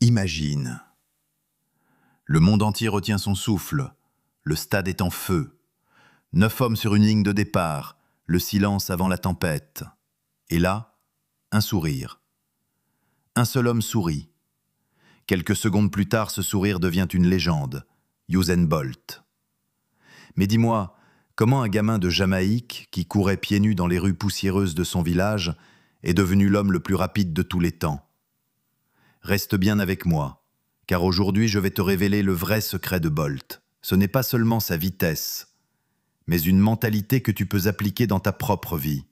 Imagine. Le monde entier retient son souffle. Le stade est en feu. 9 hommes sur une ligne de départ. Le silence avant la tempête. Et là, un sourire. Un seul homme sourit. Quelques secondes plus tard, ce sourire devient une légende. Usain Bolt. Mais dis-moi, comment un gamin de Jamaïque, qui courait pieds nus dans les rues poussiéreuses de son village, est devenu l'homme le plus rapide de tous les temps? Reste bien avec moi, car aujourd'hui je vais te révéler le vrai secret de Bolt. Ce n'est pas seulement sa vitesse, mais une mentalité que tu peux appliquer dans ta propre vie.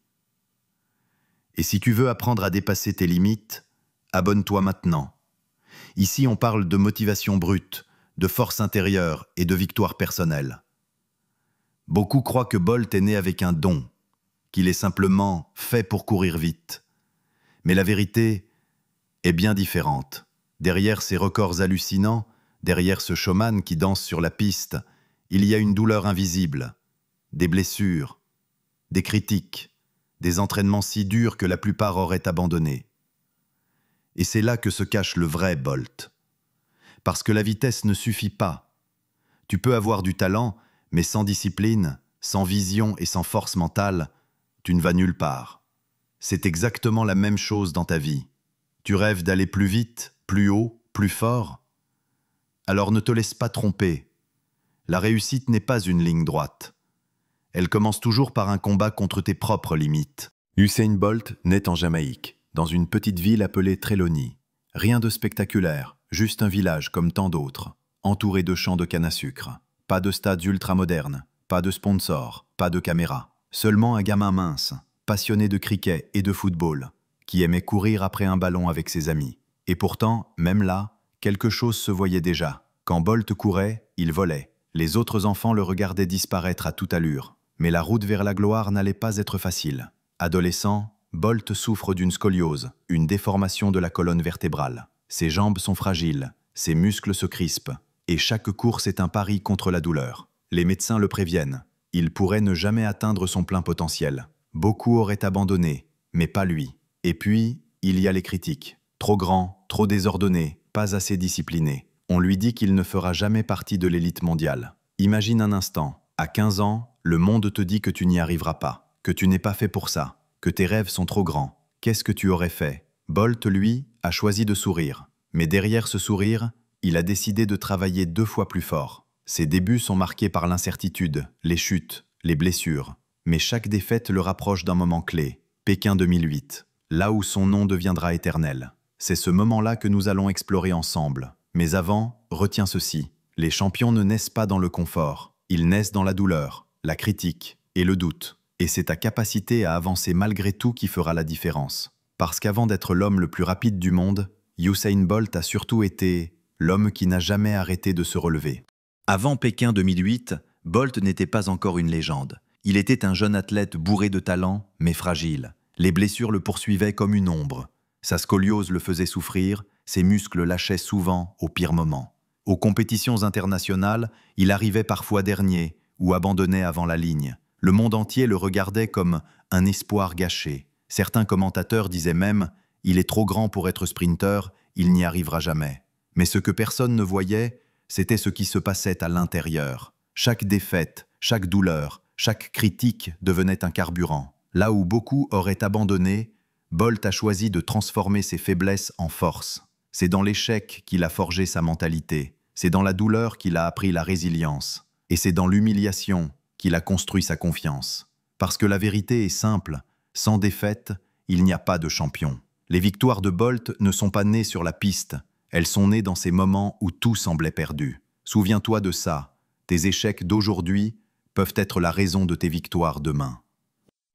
Et si tu veux apprendre à dépasser tes limites, abonne-toi maintenant. Ici on parle de motivation brute, de force intérieure et de victoire personnelle. Beaucoup croient que Bolt est né avec un don, qu'il est simplement fait pour courir vite. Mais la vérité est bien différente. Derrière ces records hallucinants, derrière ce showman qui danse sur la piste, il y a une douleur invisible, des blessures, des critiques, des entraînements si durs que la plupart auraient abandonné. Et c'est là que se cache le vrai Bolt. Parce que la vitesse ne suffit pas. Tu peux avoir du talent, mais sans discipline, sans vision et sans force mentale, tu ne vas nulle part. C'est exactement la même chose dans ta vie. Tu rêves d'aller plus vite, plus haut, plus fort? Alors ne te laisse pas tromper. La réussite n'est pas une ligne droite. Elle commence toujours par un combat contre tes propres limites. Usain Bolt naît en Jamaïque, dans une petite ville appelée Trelawney. Rien de spectaculaire, juste un village comme tant d'autres, entouré de champs de canne à sucre. Pas de stade ultramodernes, pas de sponsors, pas de caméras. Seulement un gamin mince, passionné de cricket et de football, qui aimait courir après un ballon avec ses amis. Et pourtant, même là, quelque chose se voyait déjà. Quand Bolt courait, il volait. Les autres enfants le regardaient disparaître à toute allure. Mais la route vers la gloire n'allait pas être facile. Adolescent, Bolt souffre d'une scoliose, une déformation de la colonne vertébrale. Ses jambes sont fragiles, ses muscles se crispent, et chaque course est un pari contre la douleur. Les médecins le préviennent. Il pourrait ne jamais atteindre son plein potentiel. Beaucoup auraient abandonné, mais pas lui. Et puis, il y a les critiques. Trop grand, trop désordonné, pas assez discipliné. On lui dit qu'il ne fera jamais partie de l'élite mondiale. Imagine un instant, à 15 ans, le monde te dit que tu n'y arriveras pas, que tu n'es pas fait pour ça, que tes rêves sont trop grands. Qu'est-ce que tu aurais fait? Bolt, lui, a choisi de sourire. Mais derrière ce sourire, il a décidé de travailler 2 fois plus fort. Ses débuts sont marqués par l'incertitude, les chutes, les blessures. Mais chaque défaite le rapproche d'un moment clé, Pékin 2008, là où son nom deviendra éternel. C'est ce moment-là que nous allons explorer ensemble. Mais avant, retiens ceci. Les champions ne naissent pas dans le confort. Ils naissent dans la douleur, la critique et le doute. Et c'est ta capacité à avancer malgré tout qui fera la différence. Parce qu'avant d'être l'homme le plus rapide du monde, Usain Bolt a surtout été l'homme qui n'a jamais arrêté de se relever. Avant Pékin 2008, Bolt n'était pas encore une légende. Il était un jeune athlète bourré de talent, mais fragile. Les blessures le poursuivaient comme une ombre. Sa scoliose le faisait souffrir, ses muscles lâchaient souvent au pire moment. Aux compétitions internationales, il arrivait parfois dernier ou abandonnait avant la ligne. Le monde entier le regardait comme un espoir gâché. Certains commentateurs disaient même « il est trop grand pour être sprinter, il n'y arrivera jamais ». Mais ce que personne ne voyait, c'était ce qui se passait à l'intérieur. Chaque défaite, chaque douleur, chaque critique devenait un carburant. Là où beaucoup auraient abandonné, Bolt a choisi de transformer ses faiblesses en force. C'est dans l'échec qu'il a forgé sa mentalité. C'est dans la douleur qu'il a appris la résilience. Et c'est dans l'humiliation qu'il a construit sa confiance. Parce que la vérité est simple, sans défaite, il n'y a pas de champion. Les victoires de Bolt ne sont pas nées sur la piste, elles sont nées dans ces moments où tout semblait perdu. Souviens-toi de ça, tes échecs d'aujourd'hui peuvent être la raison de tes victoires demain.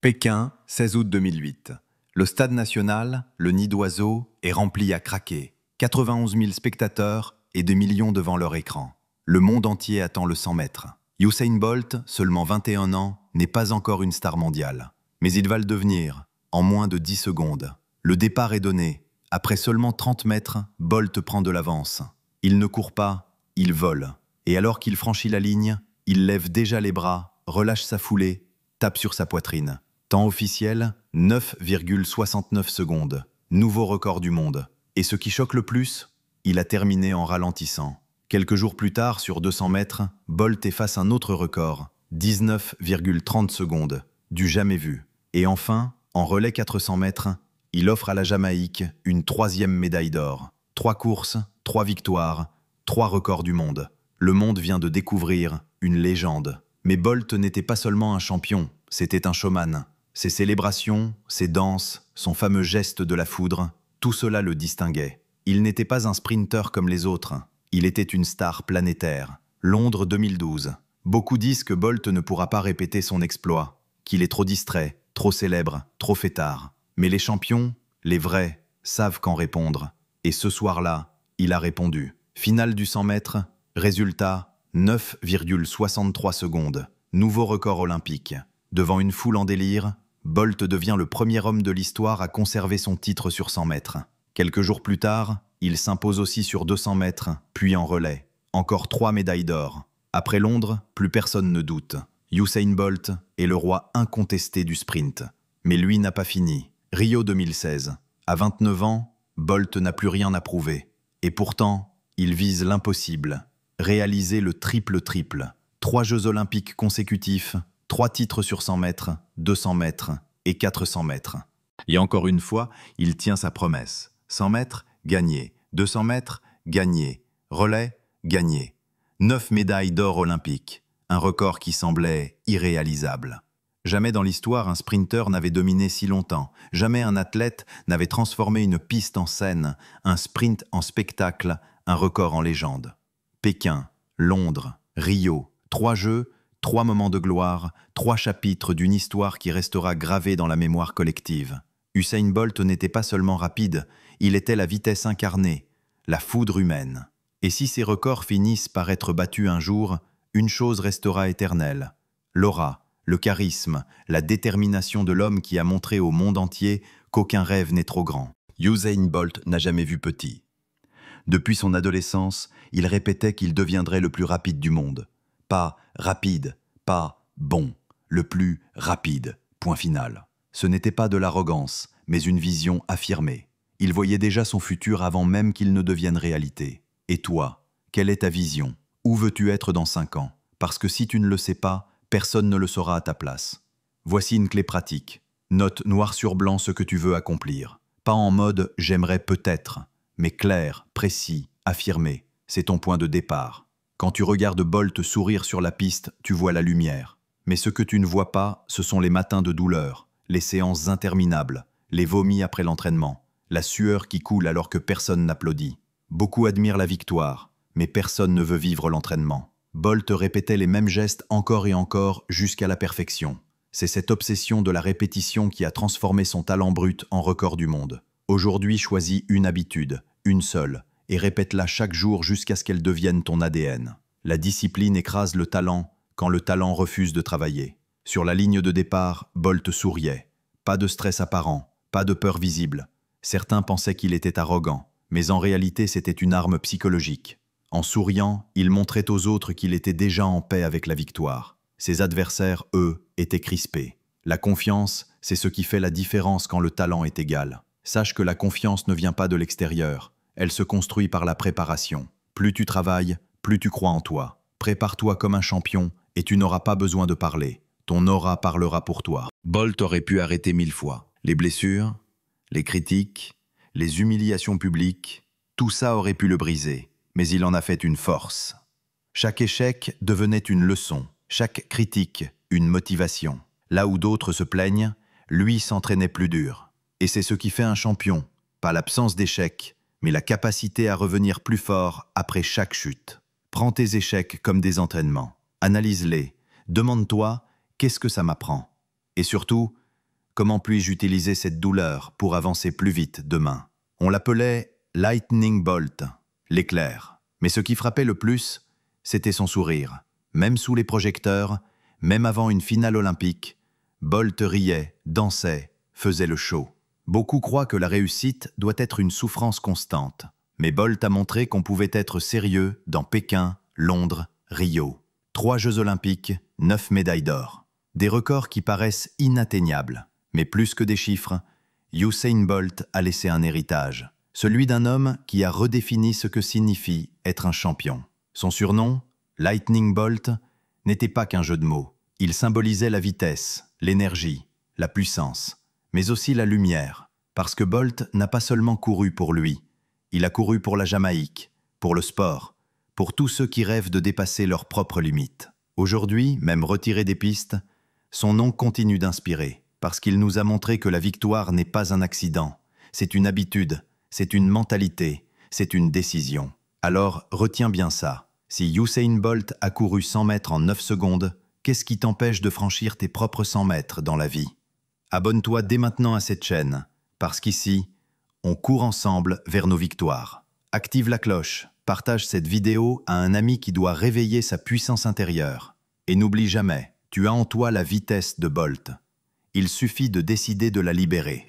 Pékin, 16 août 2008. Le stade national, le nid d'oiseaux, est rempli à craquer. 91 000 spectateurs et des millions devant leur écran. Le monde entier attend le 100 mètres. Usain Bolt, seulement 21 ans, n'est pas encore une star mondiale. Mais il va le devenir, en moins de 10 secondes. Le départ est donné. Après seulement 30 mètres, Bolt prend de l'avance. Il ne court pas, il vole. Et alors qu'il franchit la ligne, il lève déjà les bras, relâche sa foulée, tape sur sa poitrine. Temps officiel, 9,69 secondes. Nouveau record du monde. Et ce qui choque le plus, il a terminé en ralentissant. Quelques jours plus tard, sur 200 mètres, Bolt efface un autre record, 19,30 secondes, du jamais vu. Et enfin, en relais 400 mètres, il offre à la Jamaïque une 3e médaille d'or. 3 courses, 3 victoires, 3 records du monde. Le monde vient de découvrir une légende. Mais Bolt n'était pas seulement un champion, c'était un showman. Ses célébrations, ses danses, son fameux geste de la foudre, tout cela le distinguait. Il n'était pas un sprinter comme les autres, il était une star planétaire. Londres 2012. Beaucoup disent que Bolt ne pourra pas répéter son exploit, qu'il est trop distrait, trop célèbre, trop fêtard. Mais les champions, les vrais, savent qu'en répondre. Et ce soir-là, il a répondu. Finale du 100 mètres, résultat 9,63 secondes. Nouveau record olympique. Devant une foule en délire, Bolt devient le premier homme de l'histoire à conserver son titre sur 100 mètres. Quelques jours plus tard, il s'impose aussi sur 200 mètres, puis en relais. Encore 3 médailles d'or. Après Londres, plus personne ne doute. Usain Bolt est le roi incontesté du sprint. Mais lui n'a pas fini. Rio 2016. À 29 ans, Bolt n'a plus rien à prouver. Et pourtant, il vise l'impossible. Réaliser le triple-triple. 3 Jeux olympiques consécutifs, 3 titres sur 100 mètres, 200 mètres et 400 mètres. Et encore une fois, il tient sa promesse. 100 mètres, gagné. 200 mètres, gagné. Relais, gagné. 9 médailles d'or olympiques. Un record qui semblait irréalisable. Jamais dans l'histoire un sprinter n'avait dominé si longtemps. Jamais un athlète n'avait transformé une piste en scène, un sprint en spectacle, un record en légende. Pékin, Londres, Rio, 3 Jeux, 3 moments de gloire, 3 chapitres d'une histoire qui restera gravée dans la mémoire collective. Usain Bolt n'était pas seulement rapide, il était la vitesse incarnée, la foudre humaine. Et si ces records finissent par être battus un jour, une chose restera éternelle. L'aura, le charisme, la détermination de l'homme qui a montré au monde entier qu'aucun rêve n'est trop grand. Usain Bolt n'a jamais vu petit. Depuis son adolescence, il répétait qu'il deviendrait le plus rapide du monde. Pas rapide, pas bon, le plus rapide, point final. Ce n'était pas de l'arrogance, mais une vision affirmée. Il voyait déjà son futur avant même qu'il ne devienne réalité. Et toi, quelle est ta vision? Où veux-tu être dans 5 ans? Parce que si tu ne le sais pas, personne ne le saura à ta place. Voici une clé pratique. Note noir sur blanc ce que tu veux accomplir. Pas en mode « j'aimerais peut-être », mais clair, précis, affirmé. C'est ton point de départ. Quand tu regardes Bolt sourire sur la piste, tu vois la lumière. Mais ce que tu ne vois pas, ce sont les matins de douleur, les séances interminables, les vomis après l'entraînement, la sueur qui coule alors que personne n'applaudit. Beaucoup admirent la victoire, mais personne ne veut vivre l'entraînement. Bolt répétait les mêmes gestes encore et encore jusqu'à la perfection. C'est cette obsession de la répétition qui a transformé son talent brut en record du monde. Aujourd'hui, choisis une habitude, une seule, et répète-la chaque jour jusqu'à ce qu'elle devienne ton ADN. La discipline écrase le talent quand le talent refuse de travailler. Sur la ligne de départ, Bolt souriait. Pas de stress apparent, pas de peur visible. Certains pensaient qu'il était arrogant, mais en réalité c'était une arme psychologique. En souriant, il montrait aux autres qu'il était déjà en paix avec la victoire. Ses adversaires, eux, étaient crispés. La confiance, c'est ce qui fait la différence quand le talent est égal. Sache que la confiance ne vient pas de l'extérieur. Elle se construit par la préparation. Plus tu travailles, plus tu crois en toi. Prépare-toi comme un champion et tu n'auras pas besoin de parler. Ton aura parlera pour toi. Bolt aurait pu arrêter 1000 fois. Les blessures, les critiques, les humiliations publiques, tout ça aurait pu le briser. Mais il en a fait une force. Chaque échec devenait une leçon. Chaque critique, une motivation. Là où d'autres se plaignent, lui s'entraînait plus dur. Et c'est ce qui fait un champion. Pas l'absence d'échecs, mais la capacité à revenir plus fort après chaque chute. Prends tes échecs comme des entraînements. Analyse-les. Demande-toi, qu'est-ce que ça m'apprend? Et surtout, comment puis-je utiliser cette douleur pour avancer plus vite demain? On l'appelait Lightning Bolt, l'éclair. Mais ce qui frappait le plus, c'était son sourire. Même sous les projecteurs, même avant une finale olympique, Bolt riait, dansait, faisait le show. Beaucoup croient que la réussite doit être une souffrance constante. Mais Bolt a montré qu'on pouvait être sérieux dans Pékin, Londres, Rio. 3 Jeux olympiques, 9 médailles d'or. Des records qui paraissent inatteignables. Mais plus que des chiffres, Usain Bolt a laissé un héritage. celui d'un homme qui a redéfini ce que signifie être un champion. Son surnom, Lightning Bolt, n'était pas qu'un jeu de mots. Il symbolisait la vitesse, l'énergie, la puissance, mais aussi la lumière. Parce que Bolt n'a pas seulement couru pour lui, il a couru pour la Jamaïque, pour le sport, pour tous ceux qui rêvent de dépasser leurs propres limites. Aujourd'hui, même retiré des pistes, son nom continue d'inspirer, parce qu'il nous a montré que la victoire n'est pas un accident, c'est une habitude, c'est une mentalité, c'est une décision. Alors, retiens bien ça. Si Usain Bolt a couru 100 mètres en 9 secondes, qu'est-ce qui t'empêche de franchir tes propres 100 mètres dans la vie? Abonne-toi dès maintenant à cette chaîne, parce qu'ici, on court ensemble vers nos victoires. Active la cloche, partage cette vidéo à un ami qui doit réveiller sa puissance intérieure. Et n'oublie jamais, tu as en toi la vitesse de Bolt. Il suffit de décider de la libérer.